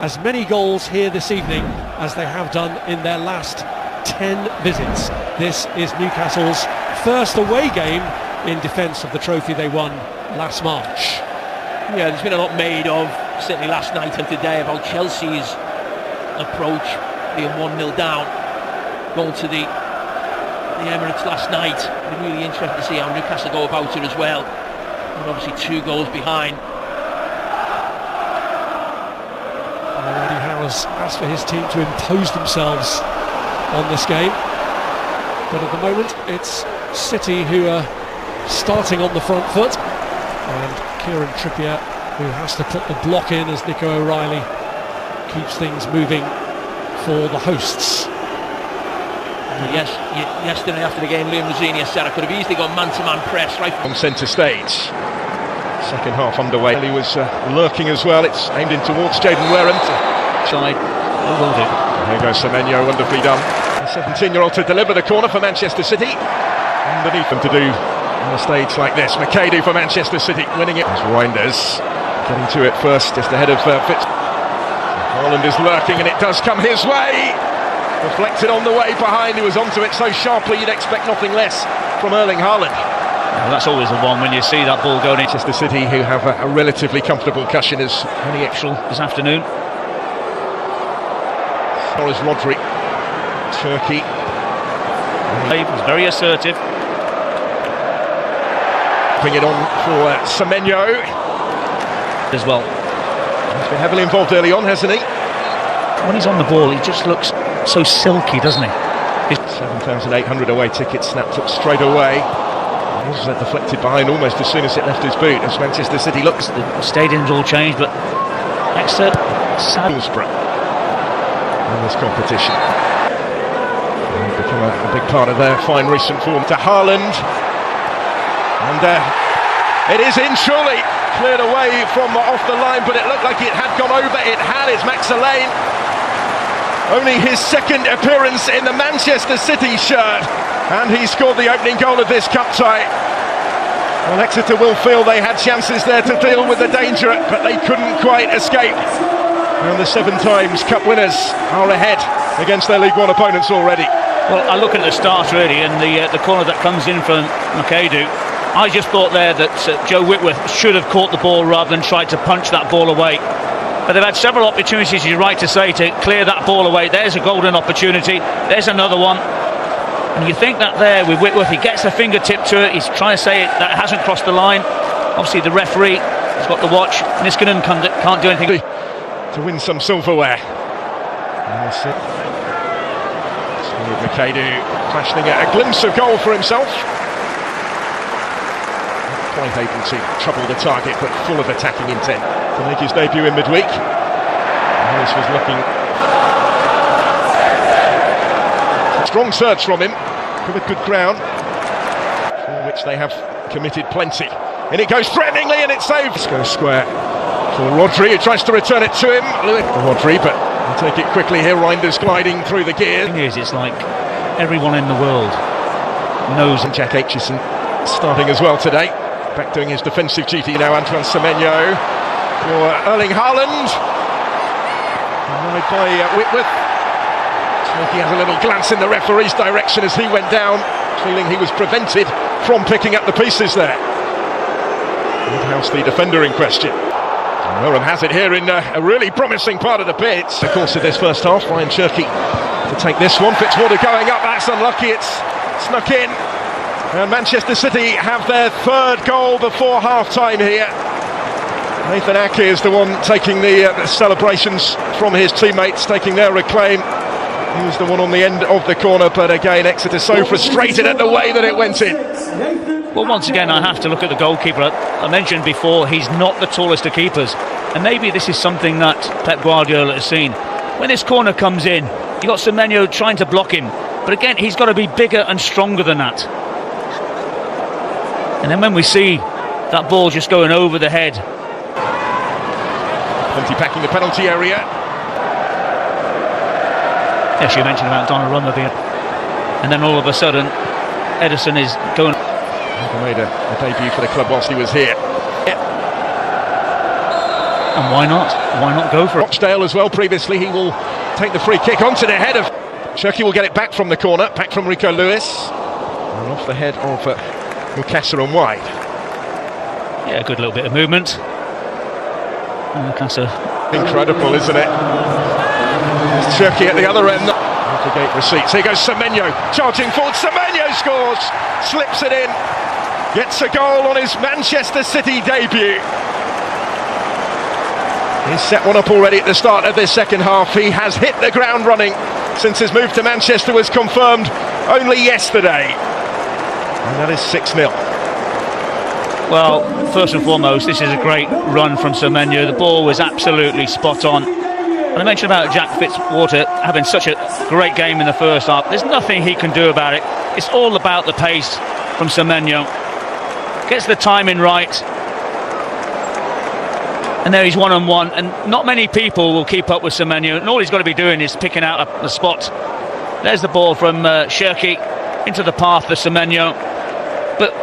as many goals here this evening as they have done in their last 10 visits. This is Newcastle's first away game in defence of the trophy they won last March. Yeah, there's been a lot made of, certainly last night and today, about Chelsea's approach, being 1-0 down, going to the Emirates last night. It'll be really interesting to see how Newcastle go about it as well. And obviously 2 goals behind. Already Howe's asked for his team to impose themselves on this game, but at the moment it's City who are starting on the front foot, and Kieran Trippier who has to put the block in as Nico O'Reilly keeps things moving for the hosts. Yes, yesterday after the game, Liam Rosini said I could have easily gone man-to-man press right on centre stage. Second half underway. He was lurking as well. It's aimed in towards Jaden Wareham. Side, will do. There goes Semenyo, wonderfully done. The 17-year-old to deliver the corner for Manchester City. Underneath them to do on a stage like this. McAdoo for Manchester City, winning it. As Reinders getting to it first, just ahead of Fitz. Haaland is lurking, and it does come his way. Reflected on the way behind. He was onto it so sharply you'd expect nothing less from Erling Haaland. Well, that's always the one when you see that ball going in. Manchester City, who have a relatively comfortable cushion, as only extra this afternoon. Or is Rodri. Turkey. He was very assertive. Bring it on for Semenyo as well. He's been heavily involved early on, hasn't he? When he's on the ball, he just looks so silky, doesn't he? 7,800 away tickets snapped up straight away. It was deflected behind almost as soon as it left his boot, as Manchester City looks. The stadium's all changed, but Exeter, Middlesbrough in this competition. They've become a big part of their fine recent form. To Haaland, and it is in surely, cleared away from off the line, but it looked like it had gone over. It had. It's Max Alain. Only his second appearance in the Manchester City shirt, and he scored the opening goal of this cup tie. Well, Exeter will feel they had chances there to deal with the danger, but they couldn't quite escape. And the 7 times cup winners are ahead against their League One opponents already. Well, I look at the start really, and the corner that comes in from McAdoo. I just thought there that Joe Whitworth should have caught the ball rather than tried to punch that ball away. But they've had several opportunities, you're right to say, to clear that ball away. There's a golden opportunity. There's another one. And you think that there with Whitworth, he gets the fingertip to it. He's trying to say it, that hasn't crossed the line. Obviously the referee has got the watch. Niskanen can't do anything. To win some silverware. McAdoo flashing a glimpse of goal for himself. Not quite able to trouble the target, but full of attacking intent to make his debut in midweek. And this was looking... Strong surge from him, covered good ground, for which they have committed plenty. And it goes threateningly, and it's saved. Let's go square for Rodri, who tries to return it to him. Rodri, but he'll take it quickly here. Reinders gliding through the gears. The thing is, it's like everyone in the world knows. And Jack Aitchison starting as well today. Back doing his defensive duty now. Antoine Semenyo for Erling Haaland. Annoyed by Whitworth. He has a little glance in the referee's direction as he went down, feeling he was prevented from picking up the pieces there. Woodhouse, the defender in question. Wareham has it here in a really promising part of the pitch. The course of this first half, Ryan Cherky to take this one. Fitzwater going up, that's unlucky, it's snuck in. And Manchester City have their 3rd goal before half-time here. Nathan Ake is the one taking the celebrations from his teammates, taking their acclaim. He was the one on the end of the corner, but again, Exeter so frustrated at the way that it went in. Well, once again, I have to look at the goalkeeper. I mentioned before, he's not the tallest of keepers. And maybe this is something that Pep Guardiola has seen. When this corner comes in, you've got Semenyo trying to block him. But again, he's got to be bigger and stronger than that. And then when we see that ball just going over the head. Plenty packing the penalty area. Yes, you mentioned about Donnarumma being, and then all of a sudden Ederson is going. He made a debut for the club whilst he was here. And why not? Why not go for it? Rochdale as well previously. He will take the free kick onto the head of Cherki. Will get it back from the corner, back from Rico Lewis, and off the head of Mukasa and wide. Yeah, good little bit of movement. Mukasa. Incredible, isn't it? Cherki at the other end. Gate receipts. Here goes Semenyo, charging forward. Semenyo scores, slips it in, gets a goal on his Manchester City debut. He's set one up already at the start of this second half. He has hit the ground running since his move to Manchester was confirmed only yesterday. And that is 6-0. Well, first and foremost, this is a great run from Semenyo. The ball was absolutely spot on. And I mentioned about Jack Fitzwater having such a great game in the first half. There's nothing he can do about it. It's all about the pace from Semenyo. Gets the timing right. And there he's one-on-one, and not many people will keep up with Semenyo, and all he's got to be doing is picking out the spot. There's the ball from Cherki into the path for Semenyo. But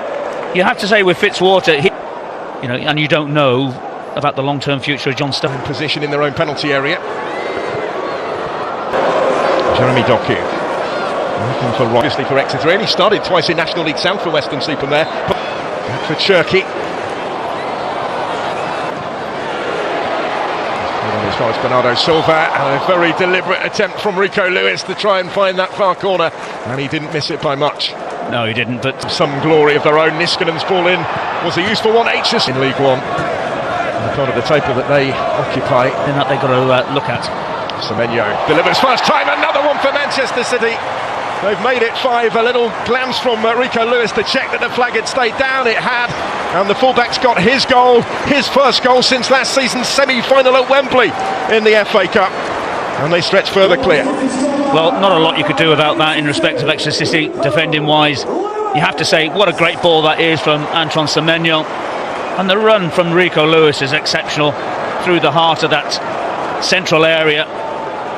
you have to say with Fitzwater, and you don't know about the long-term future of John Stones. Position in their own penalty area. Jeremy Doku looking for obviously for Exeter. He only started twice in National League South for Western-super there. Back for Cherki. As far as Bernardo Silva, and a very deliberate attempt from Rico Lewis to try and find that far corner, and he didn't miss it by much. No, he didn't, but some glory of their own. Niskanen's ball in was a useful one. H's in League One, the part of the table that they occupy, and that they've got to look at. Semenyo delivers first time, another one for Manchester City. They've made it 5. A little glance from Rico Lewis to check that the flag had stayed down. It had, and the fullback's got his goal, his first goal since last season's semi-final at Wembley in the FA Cup, and they stretch further clear. Well, not a lot you could do about that in respect of Exeter City defending wise. You have to say what a great ball that is from Antoine Semenyo, and the run from Rico Lewis is exceptional through the heart of that central area.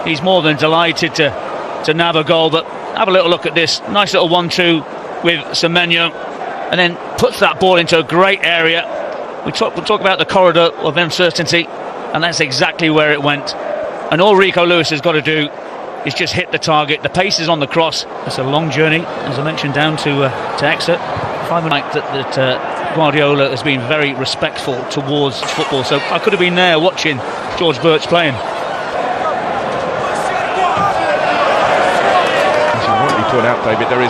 He's more than delighted to nab a goal, but have a little look at this nice little 1-2 with Semenyo, and then puts that ball into a great area. We'll talk about the corridor of uncertainty, and that's exactly where it went. And all Rico Lewis has got to do is just hit the target. The pace is on the cross. It's a long journey, as I mentioned, down to Exeter. I find that Guardiola has been very respectful towards football, so I could have been there watching George Birch playing. Point out, David, there is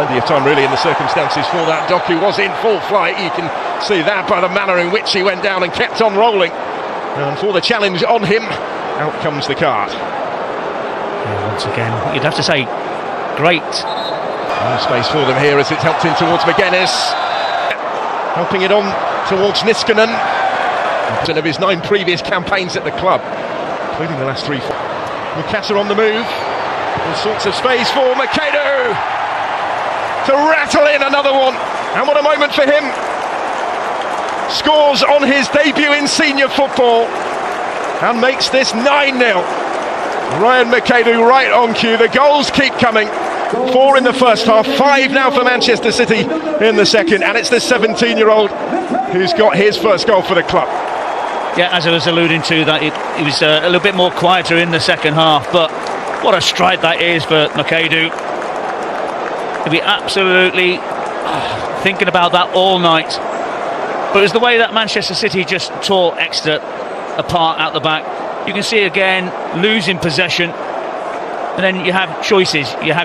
plenty of time really in the circumstances for that. Doku was in full flight, you can see that by the manner in which he went down and kept on rolling, and for the challenge on him, out comes the card. Yeah, once again, you'd have to say great space for them here as it's helped in towards McGuinness, helping it on towards Niskanen, of his 9 previous campaigns at the club, including the last 3. Mukasa on the move. All sorts of space for Makeda to rattle in another one, and what a moment for him. Scores on his debut in senior football and makes this 9-0. Ryan Makeda right on cue. The goals keep coming. 4 in the first half, 5 now for Manchester City in the second, and it's the 17-year-old who's got his first goal for the club. Yeah, as I was alluding to, that it was a little bit more quieter in the second half, but what a stride that is for Makeda. He'll be absolutely thinking about that all night. But it was the way that Manchester City just tore Exeter apart out the back. You can see again, losing possession. And then you have choices. You have